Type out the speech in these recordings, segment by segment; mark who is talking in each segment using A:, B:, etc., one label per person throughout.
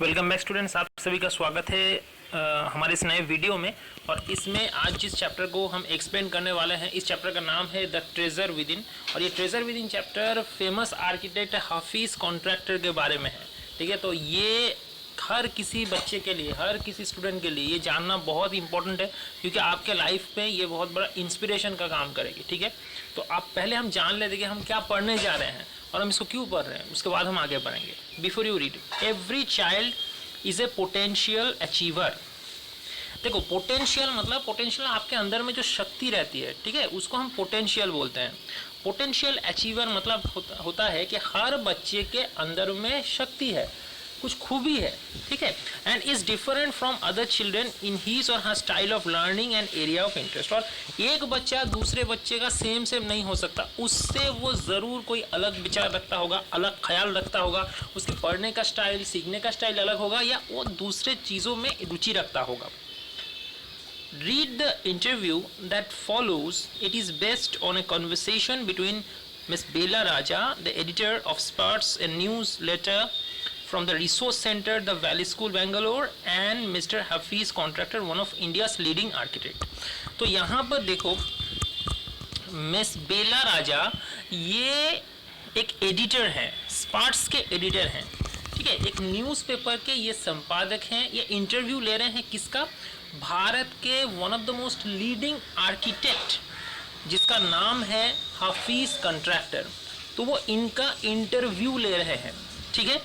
A: Welcome back students, आप सभी का स्वागत है हमारे इस नए वीडियो में। और इसमें आज जिस चैप्टर को हम एक्सप्लेन करने वाले हैं, इस चैप्टर का नाम है द ट्रेजर विद इन। और ये treasure with in chapter famous architect Hafiz contractor के बारे में है। ठीक है, तो ये हर किसी बच्चे के लिए, हर किसी स्टूडेंट के लिए ये जानना बहुत इंपॉर्टेंट है, क्योंकि आपके लाइफ में ये बहुत बड़ा इंस्पिरेशन का काम करेगी। ठीक है, तो आप पहले हम जान लेते कि हम क्या पढ़ने जा रहे हैं और हम इसको क्यों पढ़ रहे हैं, उसके बाद हम आगे बढ़ेंगे। Before you read, every child is a potential achiever. देखो, पोटेंशियल मतलब पोटेंशियल आपके अंदर में जो शक्ति रहती है, ठीक है, उसको हम पोटेंशियल बोलते हैं। पोटेंशियल अचीवर मतलब होता है कि हर बच्चे के अंदर में शक्ति है, कुछ खूबी है। ठीक है, and is different from other children in his or her style of learning and area of interest. और एक बच्चा दूसरे बच्चे का सेम नहीं हो सकता, उससे वो ज़रूर कोई अलग विचार रखता होगा, अलग ख्याल रखता होगा, उसके पढ़ने का स्टाइल, सीखने का स्टाइल अलग होगा, या वो दूसरे चीज़ों में रुचि रखता होगा। Read the interview that follows. It is based on a conversation between Ms. Bela Raja, the editor of Sparks, a newsletter from the Resource Center, the Valley School, Bangalore, and Mr. Hafiz Contractor, one of India's leading architect. तो यहाँ पर देखो, miss बेला राजा ये एक editor हैं, sparks के editor हैं। ठीक है, एक न्यूज़पेपर के ये संपादक हैं। ये इंटरव्यू ले रहे हैं किसका? भारत के one of the most leading architect, जिसका नाम है हाफिज कॉन्ट्रैक्टर। तो वो इनका इंटरव्यू ले रहे हैं। ठीक है,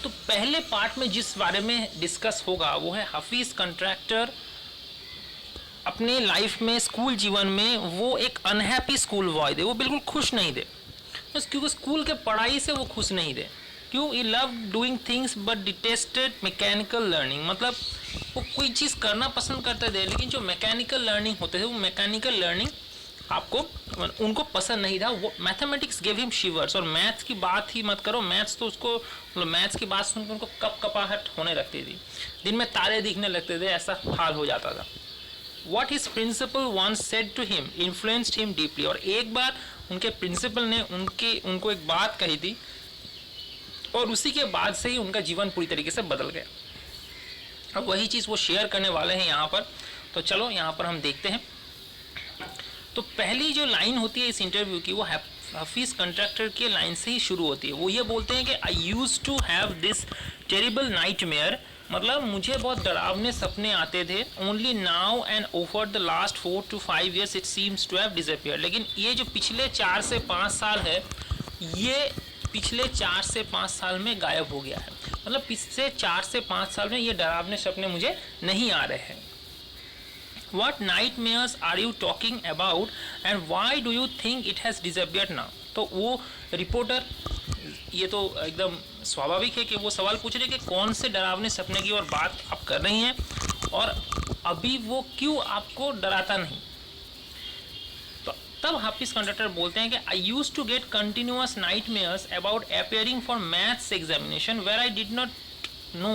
A: तो पहले पार्ट में जिस बारे में डिस्कस होगा वो है हाफिज कॉन्ट्रैक्टर अपने लाइफ में, स्कूल जीवन में वो एक अनहैप्पी स्कूल बॉय थे, वो बिल्कुल खुश नहीं थे, क्योंकि स्कूल के पढ़ाई से वो खुश नहीं थे। क्यों? He love doing things but detested mechanical learning. मतलब वो कोई चीज़ करना पसंद करते थे, लेकिन जो मैकेनिकल लर्निंग होते थे, वो मैकेनिकल लर्निंग आपको उनको पसंद नहीं था। वो मैथमेटिक्स गेव हिम शिवर्स। और मैथ्स की बात ही मत करो, मैथ्स तो उसको, मतलब मैथ्स की बात सुनकर उनको कपकपाहट होने लगती थी, दिन में तारे दिखने लगते थे, ऐसा हाल हो जाता था। What his principal once said to him influenced him deeply। और एक बार उनके प्रिंसिपल ने उनको एक बात कही थी, और उसी के बाद से ही उनका जीवन पूरी तरीके से बदल गया। अब वही चीज़ वो शेयर करने वाले हैं यहाँ पर। तो चलो यहाँ पर हम देखते हैं। तो पहली जो लाइन होती है इस इंटरव्यू की, वो हाफिज कॉन्ट्रैक्टर के लाइन से ही शुरू होती है। वो ये बोलते हैं कि I use to have this terrible nightmare. मतलब मुझे बहुत डरावने सपने आते थे। Only now and over the last 4 to 5 years it seems to have disappeared. लेकिन ये जो पिछले 4 से 5 साल है, ये पिछले 4 से 5 साल में गायब हो गया है। मतलब पिछले 4 से 5 साल में ये डरावने सपने मुझे नहीं आ रहे हैं। What nightmares are you talking about and why do you think it has disappeared now? तो वो रिपोर्टर, ये तो एकदम स्वाभाविक है कि वो सवाल पूछ रहे कि कौन से डरावने सपने की और बात आप कर रही हैं, और अभी वो क्यों आपको डराता नहीं। तो तब हाफिज कॉन्ट्रैक्टर बोलते हैं कि I use to get continuous nightmares about appearing for maths examination where I did not know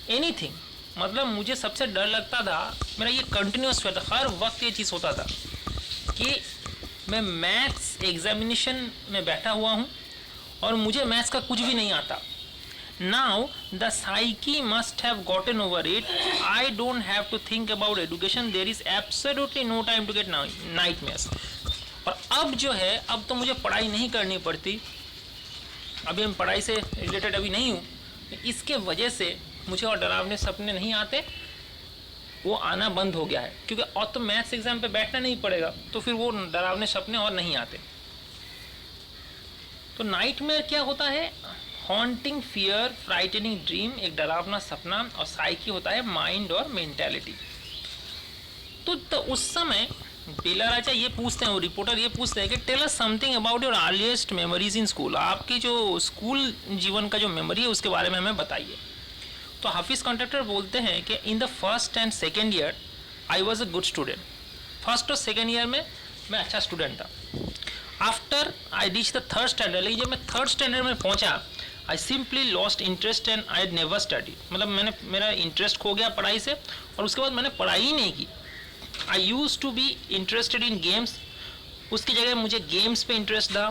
A: anything. मतलब मुझे सबसे डर लगता था, मेरा ये कंटिन्यूस था, हर वक्त ये चीज़ होता था कि मैं मैथ्स एग्जामिनेशन में बैठा हुआ हूँ और मुझे मैथ्स का कुछ भी नहीं आता। Now the psyche must have gotten over it. I don't have to think about education, there is absolutely no time to get nightmares. और अब जो है, अब तो मुझे पढ़ाई नहीं करनी पड़ती, अभी मैं पढ़ाई से रिलेटेड अभी नहीं हूँ, इसके वजह से मुझे और डरावने सपने नहीं आते, वो आना बंद हो गया है। क्योंकि और तो मैथ्स एग्जाम पे बैठना नहीं पड़ेगा, तो फिर वो डरावने सपने और नहीं आते। तो नाइटमेयर क्या होता है? हॉन्टिंग फियर, फ्राइटनिंग ड्रीम, एक डरावना सपना। और साइकी होता है माइंड और मेंटालिटी। तो उस समय बेला राजा ये पूछते हैं, वो रिपोर्टर ये पूछते हैं कि tell us something about your earliest memories in school. आपकी जो स्कूल जीवन का जो मेमोरी है उसके बारे में हमें बताइए। तो हाफिज कॉन्ट्रैक्टर बोलते हैं कि in the first and second year I was a good student. First और सेकेंड ईयर में मैं अच्छा स्टूडेंट था। After I reach the third standard, लेकिन जब मैं थर्ड स्टैंडर्ड में पहुंचा, I simply lost interest and I had never study. मतलब मेरा इंटरेस्ट खो गया पढ़ाई से, और उसके बाद मैंने पढ़ाई ही नहीं की। I use to be interested in games. उसकी जगह मुझे गेम्स पे इंटरेस्ट था।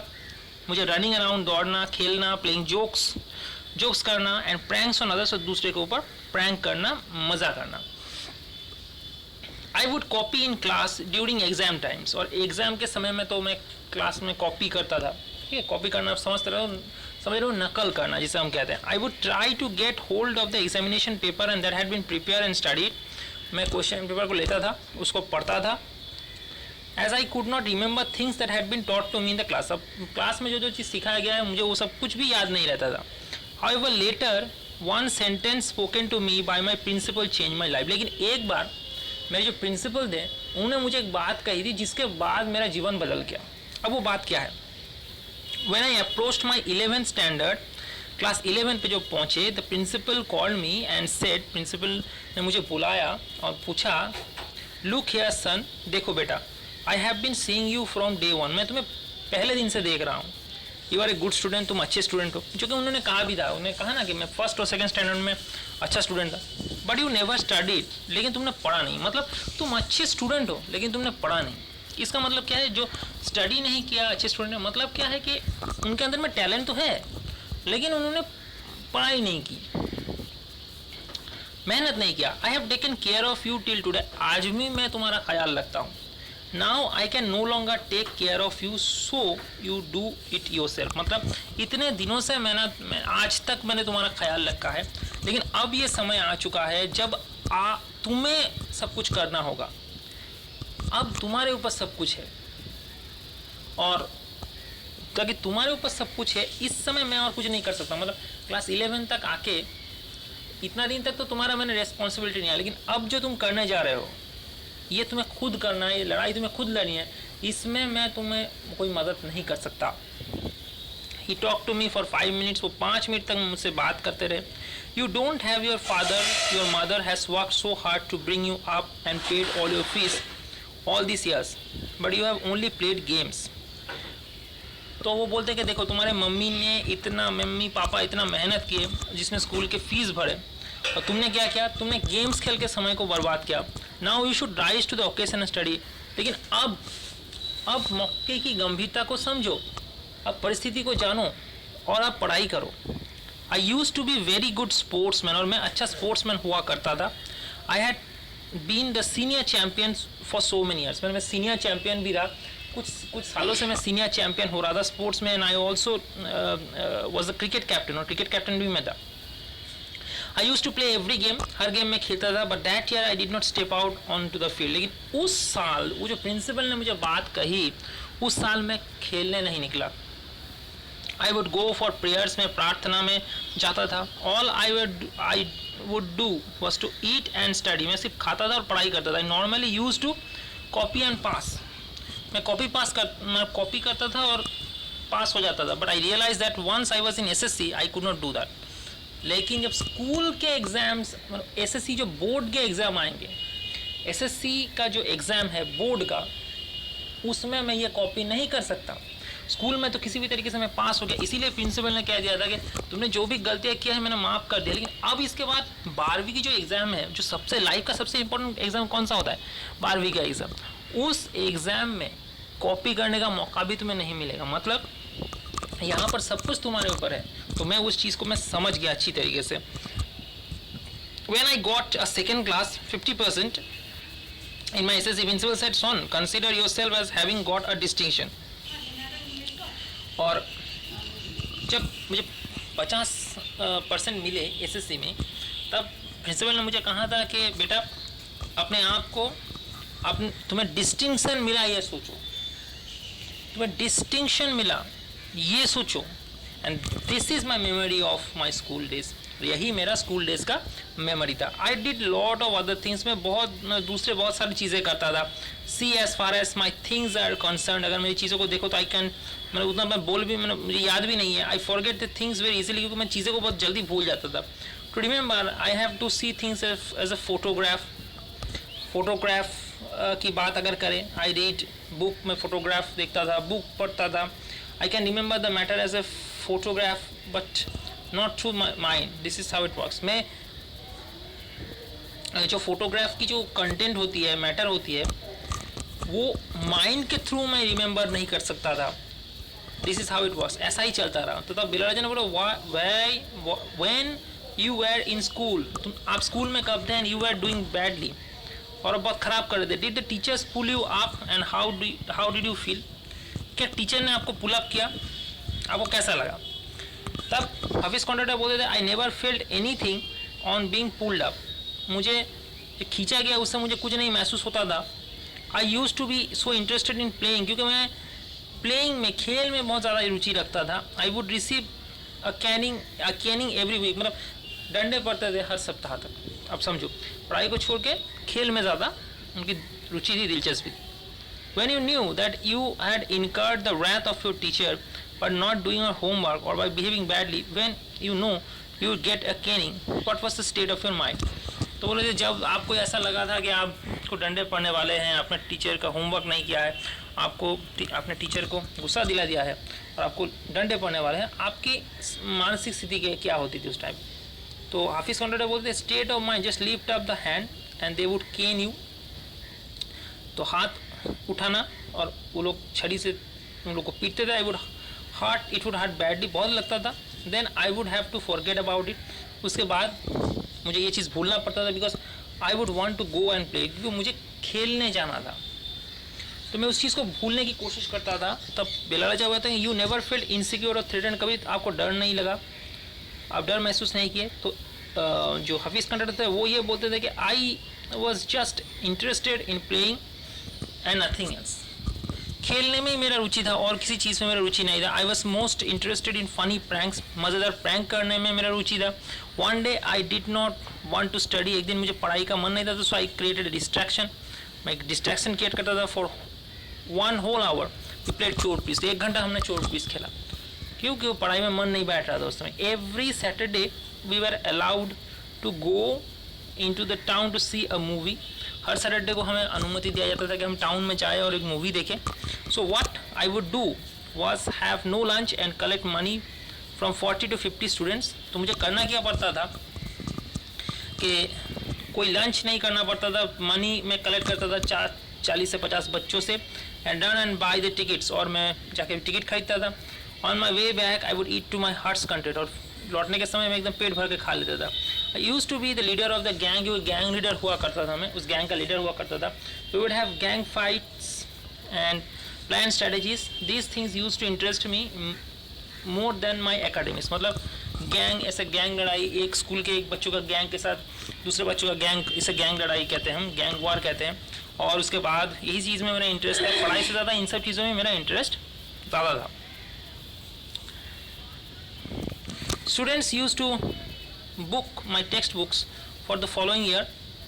A: मुझे रनिंग अराउंड, दौड़ना, खेलना, प्लेइंग जोक्स, जोक्स करना एंड प्रैंक्स ऑन अदर्स, और दूसरे के ऊपर प्रैंक करना, मजा करना। I would copy in class during exam times, और एग्जाम के समय में तो मैं क्लास में कॉपी करता था। ठीक है, कॉपी करना आप समझ रहे हो, नकल करना जिसे हम कहते हैं। I would try to get hold of the examination paper and that had been prepare and studied, मैं क्वेश्चन पेपर को लेता था, उसको पढ़ता था। As I could not remember things that had been taught to me in the class, अब class में जो जो चीज़ सिखाया गया है मुझे वो सब कुछ भी याद नहीं रहता था। However later one sentence spoken to me by my principal change my life, लेकिन एक बार मेरे जो प्रिंसिपल थे उन्होंने मुझे एक बात कही थी जिसके बाद मेरा जीवन बदल गया। अब वो बात क्या है? When I approached my 11th standard, class 11 पे जो पहुँचे, the principal called me and said, principal ने मुझे बुलाया और पूछा, लुक हियर सन, देखो बेटा, I have been seeing you from day one, मैं तुम्हें पहले दिन से देख रहा हूँ। You are a good student, तुम अच्छे स्टूडेंट हो, जो कि उन्होंने कहा भी था। उन्होंने कहा ना कि मैं फर्स्ट और सेकंड स्टैंडर्ड में अच्छा स्टूडेंट था, बट यू नेवर स्टडीड, लेकिन तुमने पढ़ा नहीं। मतलब तुम अच्छे स्टूडेंट हो लेकिन तुमने पढ़ा नहीं। इसका मतलब क्या है? जो स्टडी नहीं किया अच्छे स्टूडेंट है, मतलब क्या है कि उनके अंदर में टैलेंट तो है लेकिन उन्होंने पढ़ाई नहीं की, मेहनत नहीं किया। I have taken care of you till today, आज भी मैं तुम्हारा ख्याल रखता हूँ। Now I can no longer take care of you, so you do it yourself, मतलब इतने दिनों से मैं आज तक मैंने तुम्हारा ख्याल रखा है, लेकिन अब ये समय आ चुका है जब तुम्हें सब कुछ करना होगा। अब तुम्हारे ऊपर सब कुछ है, और क्योंकि तुम्हारे ऊपर सब कुछ है इस समय मैं और कुछ नहीं कर सकता। मतलब क्लास 11 तक आके इतना दिन तक तो तुम्हारा मैंने रेस्पॉन्सिबिलिटी नहीं है, लेकिन अब जो तुम करने जा रहे हो ये तुम्हें खुद करना है, ये लड़ाई तुम्हें खुद लड़नी है, इसमें मैं तुम्हें कोई मदद नहीं कर सकता। He talk to me for 5 minutes, वो 5 मिनट तक मुझसे बात करते रहे। You don't have your father, your mother has work so hard to bring you up and paid all your fees all this years, but you have only played games. तो वो बोलते कि देखो तुम्हारे मम्मी पापा इतना मेहनत किए जिसमें स्कूल के फीस भरे, और तुमने क्या किया? तुमने गेम्स खेल के समय को बर्बाद किया। Now you should rise to the occasion and study, लेकिन अब मौके की गंभीरता को समझो, अब परिस्थिति को जानो और अब पढ़ाई करो। I use to be very good sportsman, और मैं अच्छा स्पोर्ट्समैन हुआ करता था। I had been the senior champion for so many years, मैं सीनियर चैम्पियन भी रहा, कुछ सालों से मैं सीनियर चैम्पियन हो रहा था स्पोर्ट्स में। And I also was the cricket captain, और क्रिकेट कैप्टन भी मैं था। I use to play every game, हर गेम में खेलता था, but that year I did not step out on to the field. लेकिन उस साल वो जो प्रिंसिपल ने मुझे बात कही, उस साल मैं खेलने नहीं निकला। I would go for prayers, में प्रार्थना में जाता था। All I would do was to eat and study, मैं सिर्फ खाता था और पढ़ाई करता था। Normally use to copy and pass, मैं कॉपी करता था और पास हो जाता था। But I realise that once I was in SSC I could not do that. लेकिन जब स्कूल के एग्ज़ाम्स, SSC जो बोर्ड के एग्ज़ाम आएंगे, SSC का जो एग्ज़ाम है बोर्ड का, उसमें मैं ये कॉपी नहीं कर सकता। स्कूल में तो किसी भी तरीके से मैं पास हो गया, इसीलिए प्रिंसिपल ने कह दिया था कि तुमने जो भी गलतियाँ किया है मैंने माफ़ कर दिया। लेकिन अब इसके बाद 12वीं की जो एग्ज़ाम है, जो सबसे लाइफ का सबसे इंपॉर्टेंट एग्ज़ाम कौन सा होता है? 12वीं का एग्ज़ाम। उस एग्ज़ाम में कॉपी करने का मौका भी तुम्हें नहीं मिलेगा। मतलब यहाँ पर सब कुछ तुम्हारे ऊपर है। तो मैं उस चीज़ को मैं समझ गया अच्छी तरीके से। When I got a second class 50% in my SSC, principal said, son, consider yourself as having got a distinction. और जब मुझे 50% मिले SSC में, तब प्रिंसिपल ने मुझे कहा था कि बेटा अपने आप को, तुम्हें डिस्टिंक्शन मिला ये सोचो, तुम्हें डिस्टिंक्शन मिला ये सोचो। And this is my memory of my school days, यही मेरा स्कूल डेज का मेमोरी था। I did lot of other things, मैं बहुत सारी चीज़ें करता था। See as far as my things are concern, अगर मेरी चीज़ों को देखो तो आई कैन, उतना मैं मुझे याद भी नहीं है। I forget the things very easily, क्योंकि मैं चीज़ों को बहुत जल्दी भूल जाता था। To remember I have to see things as a photograph की बात अगर करें, आई रीड बुक, में फोटोग्राफ देखता था, बुक पढ़ता था। I can remember the matter as a photograph but not through my mind, this is how it works. मैं जो फोटोग्राफ की जो कंटेंट होती है, मैटर होती है, वो माइंड के थ्रू मैं रिमेंबर नहीं कर सकता था। This is how it was, ऐसा ही चलता रहा। तो तब बिलाल राजा ने बोला why when you were in school, तुम आप स्कूल में कब थे, and you were doing badly, और बहुत ख़राब कर रहे थे, did the teachers pull you up and how did you feel, क्या टीचर ने आपको पुल अप किया, आपको कैसा लगा? तब हाफिज़ कॉन्ट्रैक्टर बोलते थे I never felt any thing on being pulled up, मुझे खींचा गया उससे मुझे कुछ नहीं महसूस होता था। I use to be so interested in playing, क्योंकि मैं प्लेइंग में, खेल में बहुत ज़्यादा रुचि रखता था। I would receive a caning every week, मतलब डंडे पड़ते थे हर सप्ताह तक। अब समझो, पढ़ाई को छोड़ के खेल में ज़्यादा उनकी रुचि थी, दिलचस्पी थी। When you knew that you had incurred the wrath of your teacher by not doing your homework or by behaving badly, when you know you would get a caning, what was the state of your mind? तो बोले जब आपको ऐसा लगा था कि आपको डंडे पड़ने वाले हैं, आपने टीचर का होमवर्क नहीं किया है, आपको आपने टीचर को गुस्सा दिला दिया है और आपको डंडे पड़ने वाले हैं, आपकी मानसिक स्थिति क्या होती थी उस टाइम? तो हाफिज़ कॉन्ट्रैक्टर बोलते state of mind, just lift up the hand and they would can you, तो हाथ उठाना और वो लोग छड़ी से उन लोग को पीटते थे। I would hurt, it would hurt badly, बहुत लगता था। Then I would have to forget about it, उसके बाद मुझे ये चीज़ भूलना पड़ता था, because I would want to go and play, क्योंकि मुझे खेलने जाना था, तो मैं उस चीज़ को भूलने की कोशिश करता था। तब बिलाल राजा हुआ था यू नेवर फील्ड इनसिक्योर और थ्रेटन, कभी आपको डर नहीं लगा, आप डर महसूस नहीं किए? तो जो हाफिज़ कॉन्ट्रैक्टर थे वो ये बोलते थे कि I was just interested in playing and nothing else, खेलने में ही मेरा रुचि था और किसी चीज़ में मेरा रुचि नहीं था। I was most interested in funny pranks, मज़ेदार प्रैंक करने में मेरा रुचि था। One day I did not want to study, एक दिन मुझे पढ़ाई का मन नहीं था, तो सो आई क्रिएटेड डिस्ट्रैक्शन, मैं एक डिस्ट्रैक्शन क्रिएट करता था। For 1 whole hour we played चोर पीस, 1 घंटा हमने चोर पीस खेला, क्योंकि वो पढ़ाई में मन नहीं बैठ रहा था उस समय। Every Saturday we were allowed to go in to the town to see a movie, हर सैटरडे को हमें अनुमति दिया जाता था कि हम टाउन में जाएँ और एक मूवी देखें। So what I would do was have no lunch and collect money from 40 to 50 students, तो मुझे करना क्या पड़ता था कि कोई लंच नहीं करना पड़ता था, मनी मैं कलेक्ट करता था 40 से 50 बच्चों से, and run and buy the tickets, और मैं जाके टिकट खरीदता था। On my way back I would eat to my heart's content, और लौटने के समय मैं एकदम पेट भर के खा लेता था। I use to be the leader of the gang, क्योंकि गैंग लीडर हुआ करता था, मैं उस गैंग का लीडर हुआ करता था। We would have gang fights and plan strategies, these things use to interest me more than my academics, मतलब गैंग, ऐसे गैंग लड़ाई, एक स्कूल के एक बच्चों का गैंग के साथ दूसरे बच्चों का गैंग, इसे गैंग लड़ाई कहते हैं, हम गैंग वॉर कहते हैं। और उसके बाद यही चीज़ में मेरा इंटरेस्ट है, पढ़ाई से ज़्यादा इन सब चीज़ों में मेरा इंटरेस्ट ज़्यादा था। Students used to book my textbooks for the following year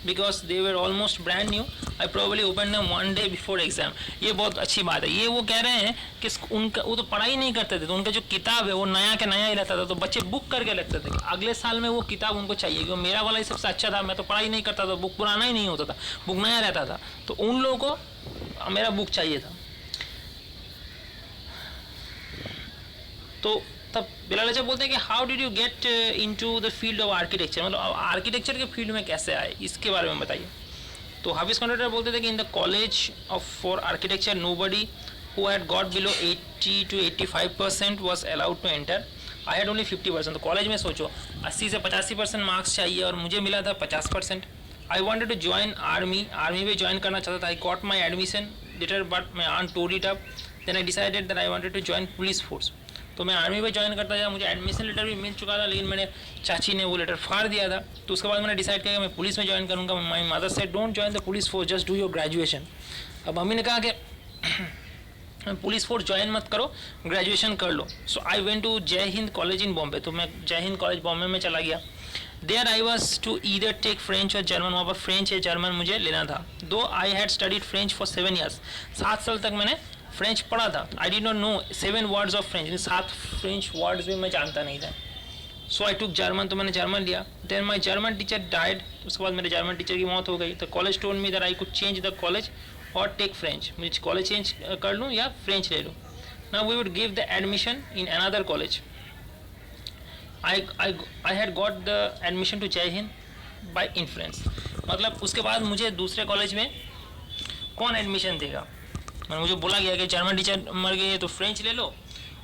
A: because they were almost brand new. I probably opened them one day before exam. ये बहुत अच्छी बात है। ये वो कह रहे हैं कि उनका, वो तो पढ़ाई नहीं करते थे, तो उनका जो किताब है वो नया के नया ही रहता था, तो बच्चे बुक करके लगते थे कि अगले साल में वो किताब उनको चाहिए, क्योंकि मेरा वाला ही सबसे अच्छा था, मैं तो पढ़ाई नहीं करता था, बुक पुराना ही नहीं होता था, बुक नया रहता था, तो उन लोगों को मेरा बुक चाहिए था। तो तब बिलाल राजा बोलते हैं कि how did you get into the field of architecture, मतलब आर्किटेक्चर के फील्ड में कैसे आए, इसके बारे में बताइए। तो हाफिज़ कॉन्ट्रैक्टर बोलते थे कि in the college of for architecture nobody who had got below 80 to 85% was allowed to enter, I had only 50%। तो कॉलेज में सोचो 80 से 85% मार्क्स चाहिए और मुझे मिला था 50%। I wanted to join army, army में ज्वाइन करना चाहता था। I got my admission letter but my aunt told it up, then I decided that I wanted to join police force, तो मैं आर्मी में ज्वाइन करता था, मुझे एडमिशन लेटर भी मिल चुका था, लेकिन मैंने चाची ने वो लेटर फाड़ दिया था। तो उसके बाद मैंने डिसाइड किया कि मैं पुलिस में ज्वाइन करूँगा। My mother said don't join the police force, just do your graduation. अब मम्मी ने कहा कि पुलिस फोर्स ज्वाइन मत करो, ग्रेजुएशन कर लो। सो I went to Jai Hind college in Bombay, तो मैं जय हिंद कॉलेज बॉम्बे में चला गया। There I was to either take French और जर्मन, वहाँ पर फ्रेंच या जर्मन मुझे लेना था। Though I had studied French for 7 years, 7 साल तक मैंने फ्रेंच पढ़ा था। I did not know 7 words of French, 7 French words भी मैं जानता नहीं था। सो आई टुक जर्मन, तो मैंने जर्मन लिया। देन माई जर्मन टीचर डाइड, उसके बाद मेरे जर्मन टीचर की मौत हो गई। तो college told me that I could change the college और टेक फ्रेंच, मुझे कॉलेज चेंज कर लूँ या फ्रेंच ले लूँ। Now we would give the admission in another college. I had got the admission to Jai Hind bye influence, मतलब उसके बाद मुझे दूसरे कॉलेज में कौन एडमिशन देगा, मुझे बोला गया कि जर्मन टीचर मर गए तो फ्रेंच ले लो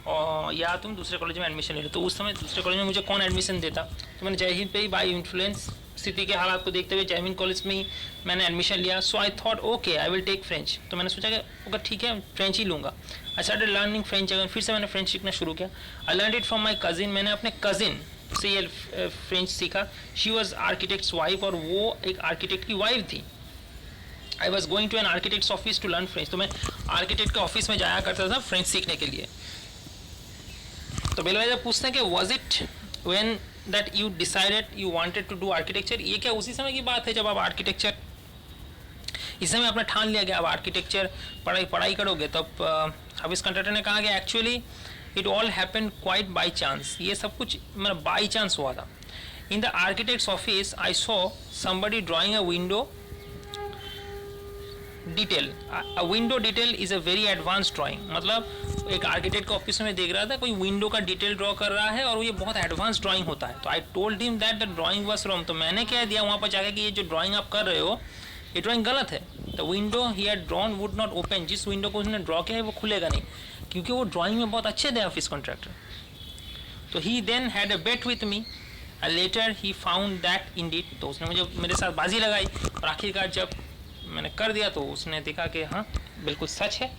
A: और या तुम दूसरे कॉलेज में एडमिशन ले लो। तो उस समय दूसरे कॉलेज में मुझे कौन एडमिशन देता, तो मैंने जय हिंद पे ही बाई इन्फ्लुएंस स्थिति के हालात को देखते हुए जय हिंद कॉलेज में ही मैंने एडमिशन लिया। So I thought okay I will take French. तो मैंने सोचा कि अगर ठीक है फ्रेंच ही लूँगा। I started learning French. अगर फिर से मैंने फ्रेंच सीखना शुरू किया। I learn it from my cousin. मैंने अपने कजिन से ये फ्रेंच सीखा। शी वॉज आर्किटेक्ट्स वाइफ, और वो एक आर्किटेक्ट की वाइफ थी। I was going to an architect's office to learn French. तो मैं आर्किटेक्ट के ऑफिस में जाया करता था फ्रेंच सीखने के लिए। तो बेलवाई जब पूछते हैं कि was it when that you decided you wanted to do architecture, ये क्या उसी समय की बात है जब आप आर्किटेक्चर, इस समय आपने ठान लिया गया आप आर्किटेक्चर पढ़ाई करोगे? तब हाफिज कंट्रैक्टर ने कहा कि actually it all happened quite by chance. ये सब कुछ मतलब बाई चांस हुआ था। In the architects office I saw somebody drawing a window detail. A window detail is a very advance drawing. मतलब एक आर्किटेक्ट का ऑफिस में देख रहा था कोई विंडो का डिटेल ड्रॉ कर रहा है और ये बहुत एडवांस ड्राइंग होता है। तो I told him that the drawing was wrong. तो मैंने कह दिया वहाँ पर जाकर कि ये जो ड्राइंग आप कर रहे हो ये ड्राइंग गलत है। The window he had drawn would not open. जिस विंडो को उसने ड्रॉ किया है वो खुलेगा नहीं, क्योंकि वो ड्राइंग में बहुत अच्छे थे ऑफिस कॉन्ट्रैक्टर। तो he then had a bet with me and later he found that indeed. तो उसने मुझे मेरे साथ बाजी लगाई और आखिरकार जब मैंने कर दिया तो उसने देखा कि हाँ बिल्कुल सच है,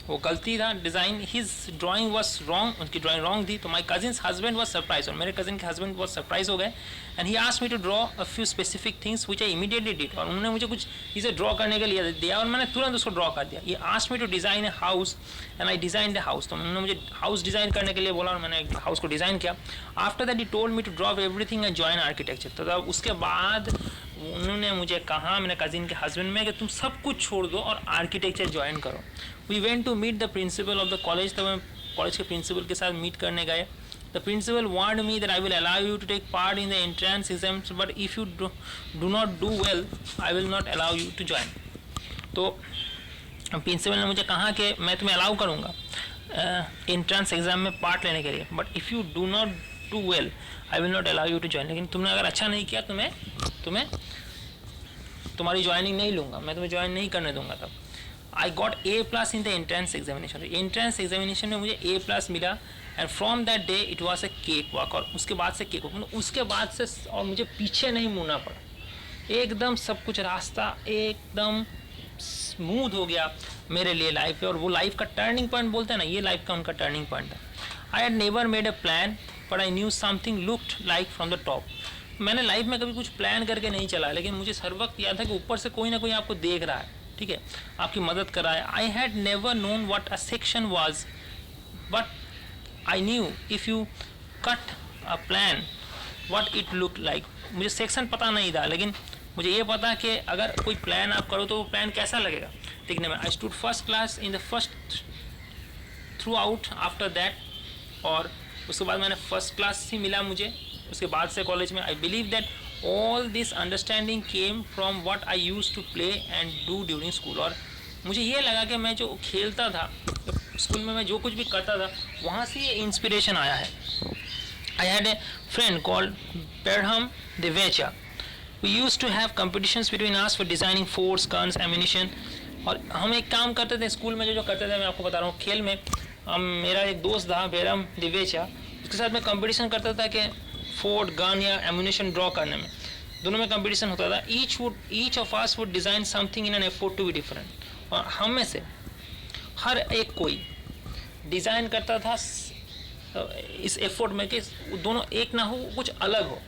A: वो गलती था। Design his drawing was wrong, उनकी ड्राइंग रॉन्ग थी। तो my cousin's husband was surprise, और मेरे कजिन के हस्बैंड बहुत सरप्राइज हो गए। And he asked me to draw a few specific things which I immediately did. और उन्होंने मुझे कुछ चीज़ें ड्रॉ करने के लिए दिया और मैंने तुरंत उसको ड्रॉ कर दिया। ये asked me to design a house and I design the house. तो उन्होंने मुझे हाउस डिज़ाइन करने के लिए बोला और मैंने हाउस को डिज़ाइन किया। After that he told me to drop everything and join architecture. तो तब उसके बाद उन्होंने मुझे कहा, मेरे कजिन के हस्बैंड में, कि तुम सब कुछ छोड़ दो और आर्किटेक्चर ज्वाइन करो। We went to meet the principal of the college. तब हम कॉलेज के प्रिंसिपल के साथ मीट करने गए। The principal warned me that I will allow you to take part in the entrance exams, but if you do not do well I will not allow you to join. तो principal ने मुझे कहा कि मैं तुम्हें allow करूँगा entrance exam में part लेने के लिए, but if you do not do well I will not allow you to join. लेकिन तुमने अगर अच्छा नहीं किया तुम्हें तुम्हारी ज्वाइनिंग नहीं लूँगा, मैं तुम्हें ज्वाइन नहीं करने दूंगा। तब I got A+ in the entrance examination. Entrance examination में मुझे A+ मिला। And from that day it was a cake walk. और उसके बाद से केक वॉक, मतलब उसके बाद से और मुझे पीछे नहीं मुड़ना पड़ा। एकदम सब कुछ रास्ता एकदम स्मूथ हो गया मेरे लिए लाइफ में। और वो लाइफ का टर्निंग पॉइंट बोलते हैं ना, ये लाइफ का उनका टर्निंग पॉइंट था। I had never made a plan but I knew something looked like from the top. मैंने लाइफ में कभी कुछ प्लान करके नहीं चला, लेकिन मुझे हर वक्त याद था कि ऊपर से कोई ना कोई आपको देख रहा है, ठीक है, आपकी मदद कर रहा है। I had never known what a section was, but I knew if you cut a plan what it look like. मुझे सेक्शन पता नहीं था, लेकिन मुझे ये पता कि अगर कोई प्लान आप करो तो वो प्लान कैसा लगेगा देखने में। I stood first class in the first through out after that. और उसके बाद मैंने फर्स्ट क्लास ही मिला मुझे उसके बाद से कॉलेज में। I believe that all this understanding came from what I use to play and do during school. और मुझे ये लगा कि मैं जो खेलता था स्कूल में, मैं जो कुछ भी करता था, वहाँ से ये इंस्पिरेशन आया है। I had a friend called Behram Devecha. We use to have competitions between us for designing forts, guns, ammunition. और हम एक काम करते थे स्कूल में, जो करते थे मैं आपको बता रहा हूँ, खेल में मेरा एक दोस्त था बेरहम देवेचा, उसके साथ मैं कंपटीशन करता था कि फोर्ट, गन या एम्यूनिशन ड्रॉ करने में, दोनों में कंपटीशन होता था। Each of us would design something in an effort to be different. और हम में से हर एक कोई डिज़ाइन करता था इस एफर्ट में कि दोनों एक ना हो, कुछ अलग हो।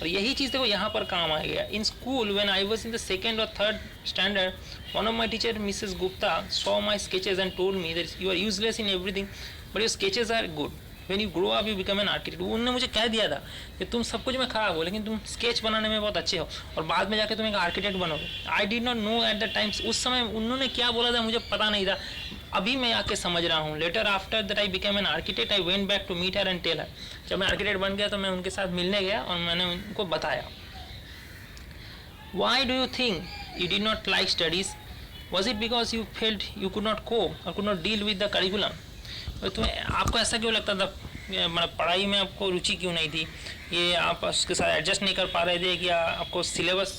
A: और यही चीज़ देखो यहाँ पर काम आ गया। In school when I was in the second or third standard, one of my teacher Mrs Gupta saw my sketches and told me that you are useless in everything but your sketches are good, when you grow up you become an architect. उन्होंने मुझे कह दिया था कि तुम सब कुछ में खराब हो, लेकिन तुम स्केच बनाने में बहुत अच्छे हो और बाद में जाके तुम एक आर्किटेक्ट बनोगे। आई did not know at the times, उस समय उन्होंने क्या बोला था मुझे पता नहीं था, अभी मैं आके समझ रहा हूँ। Later after that I become an architect I went back to meet her and tell her. जब मैं आर्किटेक्ट बन गया तो मैं उनके साथ मिलने गया और मैंने उनको बताया। Why do you think you did not like studies? Was it because you failed you could not cope or could not deal with the curriculum? तुम्हें आपको ऐसा क्यों लगता था, मतलब पढ़ाई में आपको रुचि क्यों नहीं थी, ये आप उसके साथ एडजस्ट नहीं कर पा रहे थे, या आपको सिलेबस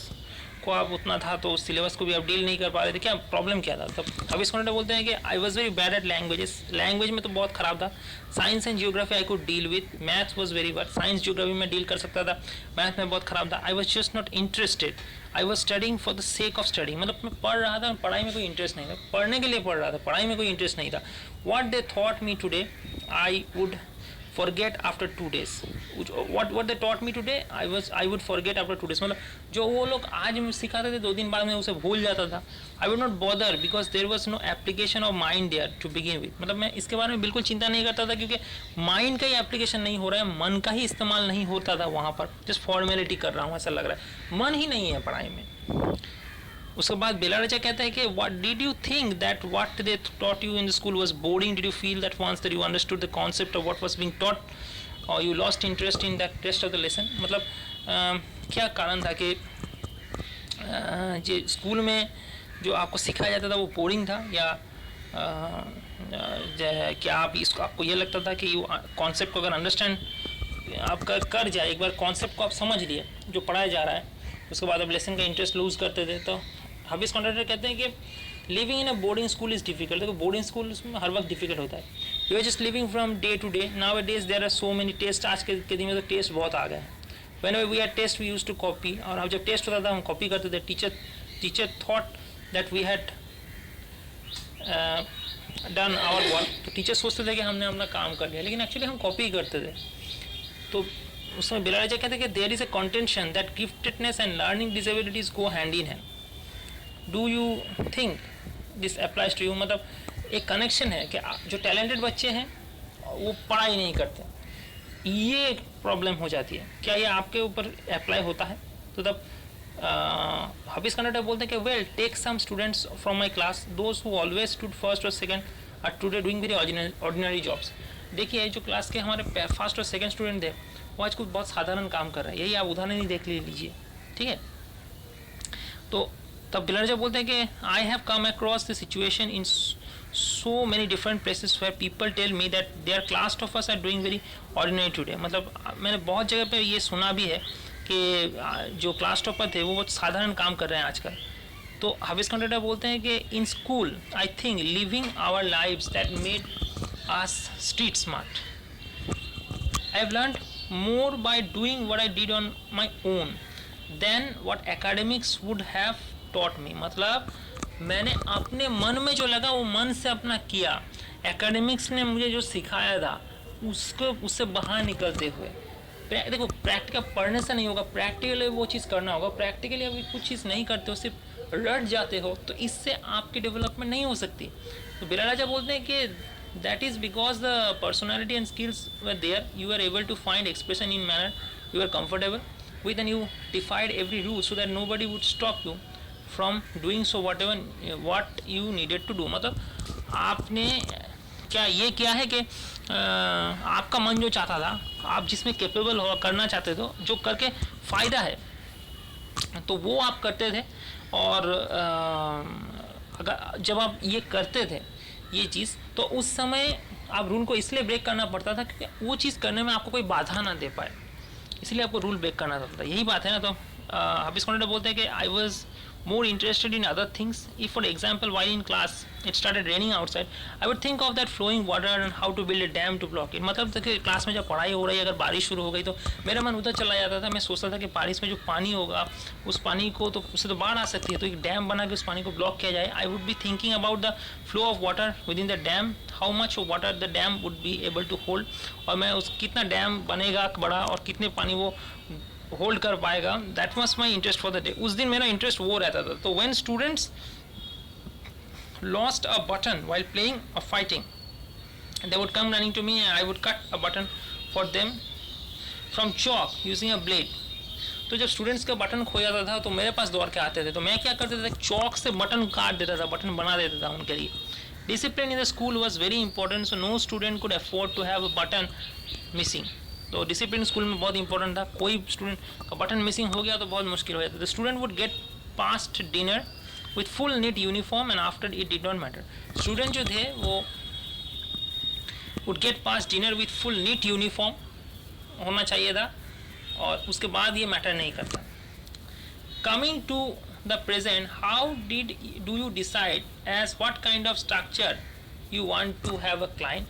A: को आप उतना था तो सिलेबस को भी आप डील नहीं कर पा रहे थे, क्या प्रॉब्लम क्या था? तब हबीज कॉन्टेंट बोलते हैं कि I was very bad at languages, language में तो बहुत ख़राब था। Science and geography I could deal with, maths was very bad, science geography में डील कर सकता था, मैथ में बहुत ख़राब था। I was just not interested, I was studying for the sake of study, मतलब मैं पढ़ रहा था, पढ़ाई में कोई इंटरेस्ट नहीं था, पढ़ने के लिए पढ़ रहा था, पढ़ाई में कोई इंटरेस्ट नहीं था। What they thought me today I would forget after 2 days, what they taught me today I would forget after 2 days, मतलब जो वो लोग आज मुझे सिखाते थे 2 दिन बाद में उसे भूल जाता था। I would not bother because there was no application of mind there to begin with, मतलब मैं इसके बारे में बिल्कुल चिंता नहीं करता था क्योंकि माइंड का ही एप्लीकेशन नहीं हो रहा है, मन का ही इस्तेमाल नहीं होता था वहाँ पर, जस्ट फॉर्मेलिटी कर रहा हूँ ऐसा लग रहा है, मन ही नहीं है पढ़ाई में। उसके बाद बेलाराजा कहता है कि what did you think that what they taught you in the school was boring, did you feel that once that you understood the concept of what was being taught or you lost interest in that rest of the lesson, मतलब क्या कारण था कि जो school में जो आपको सिखाया जाता था वो बोरिंग था, या क्या आप इसको आपको ये लगता था कि कॉन्सेप्ट को अगर अंडरस्टैंड आप कर जाए, एक बार कॉन्सेप्ट को आप समझ लिए जो पढ़ाया जा रहा है, उसके बाद आप लेसन का इंटरेस्ट लूज करते थे। तो हबीज कॉन्ट्रैक्टर कहते हैं कि living in a boarding school is difficult, देखो बोर्डिंग स्कूल में हर वक्त डिफिकल्ट होता है, you are just living from day to day, nowadays there are so many test, आज के दिन में तो टेस्ट बहुत आ गए हैं। Whenever we had test we used to copy, और अब जब टेस्ट होता था हम कॉपी करते थे, teacher thought that we had done our work, तो टीचर सोचते थे कि हमने अपना काम कर लिया, लेकिन एक्चुअली हम कॉपी करते थे। तो उसमें बेलाराजा कहते हैं कि there is a contention that giftedness and learning disabilities go hand in hand, do you think this applies to you, मतलब एक कनेक्शन है कि जो टैलेंटेड बच्चे हैं वो पढ़ाई नहीं करते, ये एक प्रॉब्लम हो जाती है, क्या ये आपके ऊपर अप्लाई होता है? तो तब हबीज कॉन्ट्रैक्टर बोलते हैं कि well take some students from my class, those who always stood first or second are today doing very ordinary jobs. देखिए जो क्लास के हमारे फर्स्ट और सेकंड स्टूडेंट थे वो आज कुछ बहुत साधारण काम कर रहे हैं, यही आप उदाहरण ही देख लीजिए, ठीक है। तो तब बेलाराजा बोलते हैं कि I have come across the situation in so many different places where people tell me that their class of us are doing very ordinary today, मतलब मैंने बहुत जगह पे ये सुना भी है कि जो क्लास टॉपर थे वो बहुत साधारण काम कर रहे हैं आजकल। तो हबीज कॉन्ट्रैक्टर बोलते हैं कि in school I think living our lives that made us street smart, I have learned more by doing what I did on my own than what academics would have taught me, मतलब मैंने अपने मन में जो लगा वो मन से अपना किया, एकेडमिक्स ने मुझे जो सिखाया था उससे बाहर निकलते हुए। देखो प्रैक्टिकल पढ़ने से नहीं होगा, प्रैक्टिकली वो चीज़ करना होगा, प्रैक्टिकली अभी कुछ चीज़ नहीं करते हो, सिर्फ रट जाते हो, तो इससे आपकी डेवलपमेंट नहीं हो सकती। तो बेलाराजा बोलते हैं कि that is because the personality and skills were there, you were able to find expression in manner you were comfortable with, and you defied every rule so that nobody would stop you from doing so what you needed to do, मतलब आपने क्या ये किया है कि आपका मन जो चाहता था, आप जिसमें कैपेबल हो करना चाहते थे, जो करके फ़ायदा है तो वो आप करते थे, और अगर जब आप ये करते थे ये चीज़, तो उस समय आप रूल को इसलिए ब्रेक करना पड़ता था क्योंकि वो चीज़ करने में आपको कोई बाधा ना दे पाए, इसलिए आपको रूल ब्रेक करना पड़ता था, यही बात है ना। तो हबीज कॉन्ट्रैक्टर बोलते हैं कि I was more interested in other things. If for example while in class it started raining outside, I would think of that flowing water and how to build a dam to block it, मतलब देखिए class में जब पढ़ाई हो रही है, अगर बारिश शुरू हो गई तो मेरा मन उधर चला जाता था, मैं सोचता था कि बारिश में जो पानी होगा उस पानी को तो उससे तो बाढ़ आ सकती है, तो एक डैम बना के उस पानी को ब्लॉक किया जाए। I would be thinking about the flow of water within the dam, how much water the dam would be able to hold, और मैं उस कितना डैम बनेगा बड़ा और कितने पानी वो होल्ड कर पाएगा, that was my interest for the day. उस दिन मेरा इंटरेस्ट वो रहता था। तो when students lost a button while playing or fighting, they would come running to me and I would cut a button for them from chalk using a blade. तो जब students का बटन खो जाता था तो मेरे पास दौड़ के आते थे, तो मैं क्या करता था, चॉक से बटन काट देता था, बटन बना देता था उनके लिए। Discipline in the school was very important, so no student could afford to have a button missing. तो डिसिप्लिन स्कूल में बहुत इंपॉर्टेंट था, कोई स्टूडेंट का बटन मिसिंग हो गया तो बहुत मुश्किल हो जाता। The student would get past dinner with full neat uniform and after it did not matter. Student जो थे वो would get past dinner with full neat uniform होना चाहिए था, और उसके बाद ये मैटर नहीं करता। Coming to the present, how do you decide as what kind of structure you want to have a client?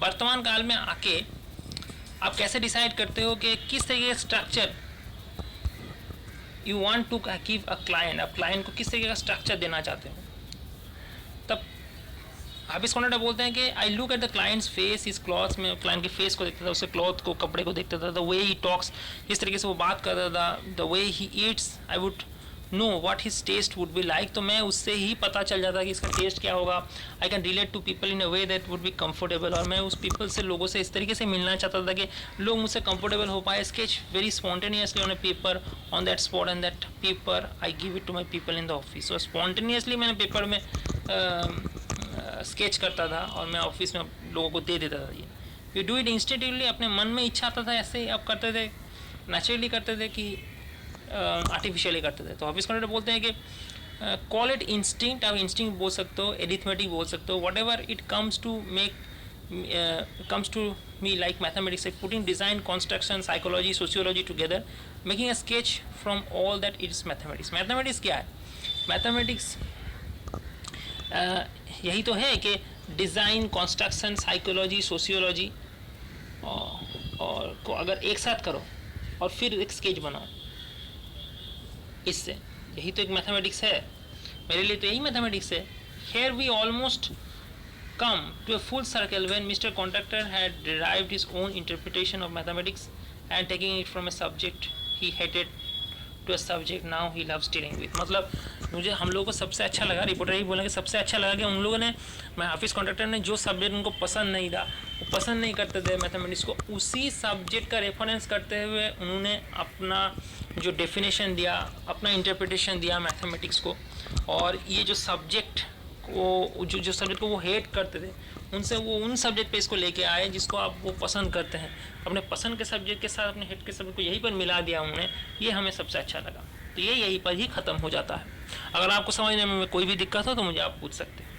A: वर्तमान काल में आके आप कैसे डिसाइड करते हो कि किस तरीके का structure you want to give a client, आप क्लाइंट को किस तरीके का स्ट्रक्चर देना चाहते हो? तब हाफिज कॉन्ट्रैक्टर बोलते हैं कि I look at the clients face, इस क्लॉथ्स में क्लाइंट के फेस को देखता था, उसके क्लॉथ को, कपड़े को देखता था, द वे ही टॉक्स, जिस तरीके से वो बात करता था, the way he eats, I would know what his taste would be like, तो मैं उससे ही पता चल जाता कि इसका टेस्ट क्या होगा. I can relate to people in a way that would be comfortable, और मैं उस पीपल से, लोगों से इस तरीके से मिलना चाहता था कि लोग मुझसे कंफर्टेबल हो पाए. Sketch very spontaneously on a paper on that spot, and that paper I give it to my people in the office. So spontaneously मैंने पेपर में स्केच करता था और मैं ऑफिस में लोगों को दे देता था. ये यू डू इट इंस्टेंटिवली, अपने मन में इच्छा आता था, ऐसे ही आप करते थे, नेचुरली करते थे कि आर्टिफिशियली करते थे. तो ऑफिस कॉन्ट्रैक्टर बोलते हैं कि कॉल इट इंस्टिंक्ट, आप इंस्टिंक्ट बोल सकते हो, एरिथमेटिक बोल सकते हो, whatever it comes to me like mathematics, putting design, construction, psychology, sociology together, making a sketch from all that it is mathematics. Mathematics क्या है? मैथमेटिक्स यही तो है कि डिज़ाइन, कंस्ट्रक्शन, साइकोलॉजी, सोशियोलॉजी और को अगर एक साथ करो और फिर एक स्केच बनाओ, इससे यही तो एक मैथमेटिक्स है. मेरे लिए तो यही मैथमेटिक्स है. Here we almost come to a full circle when Mr. Contractor had derived his own interpretation of mathematics and taking it from a subject he hated to a subject now he loves dealing with. मतलब मुझे, हम लोगों को सबसे अच्छा लगा, reporter ही बोलेंगे सबसे अच्छा लगा कि उन लोगों ने, मैं हाफिज कॉन्ट्रैक्टर ने जो सब्जेक्ट उनको पसंद नहीं था, वो पसंद नहीं करते थे मैथमेटिक्स को, उसी सब्जेक्ट का रेफरेंस करते हुए उन्होंने अपना जो डेफिनेशन दिया, अपना इंटरप्रिटेशन दिया मैथमेटिक्स को. और ये जो सब्जेक्ट को, जो सब्जेक्ट को वो हेट करते थे, उनसे वो उन सब्जेक्ट पे इसको लेके आए जिसको आप वो पसंद करते हैं. अपने पसंद के सब्जेक्ट के साथ अपने हेट के सब्जेक्ट को यहीं पर मिला दिया उन्होंने. ये हमें सबसे अच्छा लगा. तो ये यहीं पर ही ख़त्म हो जाता है. अगर आपको समझने में कोई भी दिक्कत हो तो मुझे आप पूछ सकते हैं.